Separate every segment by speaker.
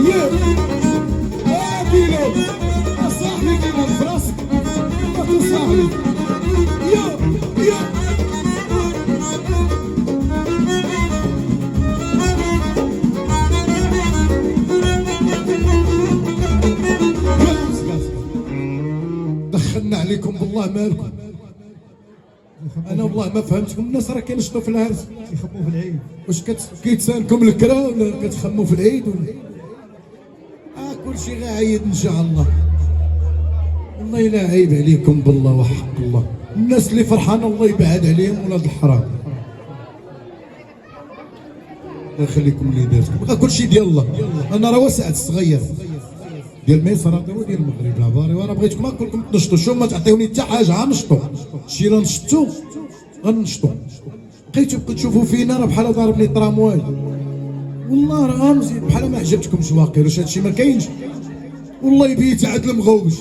Speaker 1: يا كيلو صاحبي كيلو في راسك ما تصاحبي يا دخلنا عليكم بالله مالكم. انا والله ما فهمتكم. الناس راه كينشطوا في العرس
Speaker 2: كيخموا في العيد.
Speaker 1: واش كيتسالكم الكرا ولا كتخموا في العيد ولا كلشي غايد ان شاء الله. والله الا عيب عليكم بالله وحق الله. الناس اللي فرحانه الله يبعد عليهم ولاد الحرام. الله يخليكم ليداتكم. كلشي ديال الله. انا راه وسعت الصغير ديال مصر هو ديال المغرب لاباري. وانا بغيتكم كلكم تنشطوا. شوف ما تعطيوني حتى حاجه غنشطوا. شي لا نشطوا غنشطوا. بقيتوا تشوفوا فينا راه بحال ضاربني طرامواي. والله راه مزيان بحال ما عجبتكمش واقيلا. واش هادشي ما كاينش؟ والله بيت عاد المغوش.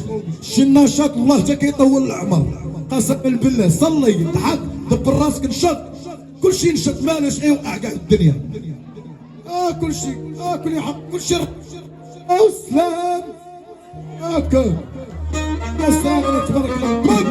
Speaker 1: شي النشاط الله حتى كيطول العمر. قسما بالله صلي ضحك دبر راسك نشط. كلشي نشط مالاش غيوقع كاع الدنيا. كلشي كل حق كلشي سلام هاكا. يا سلام تبارك الله.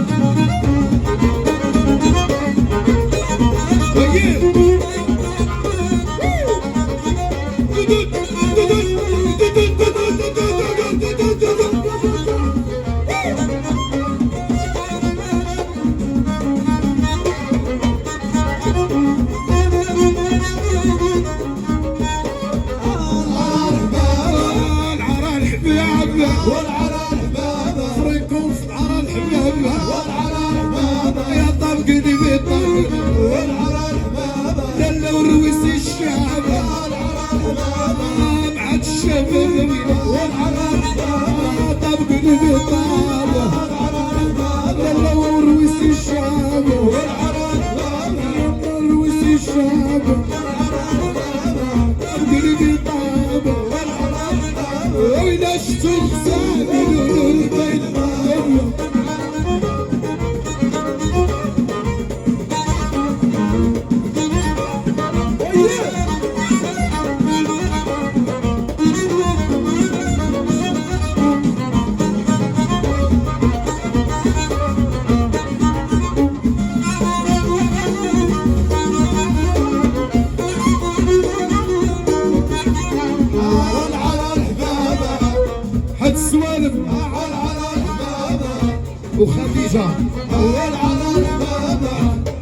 Speaker 1: وخديجة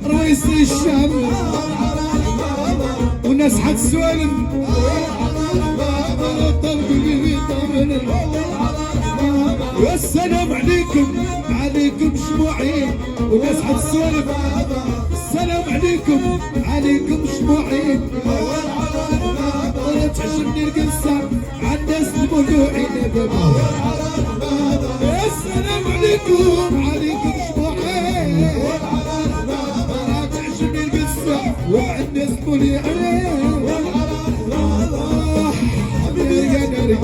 Speaker 1: رئيس الشام وناس حد سوالم والسلام عليكم جموعين وناس حد سوالم. السلام عليكم جموعين. تعجبني القصة عالناس المولوعين. السلام عليكم جموعين. تعجبني القصة وعالناس المولوعين. حبيبي يا ناري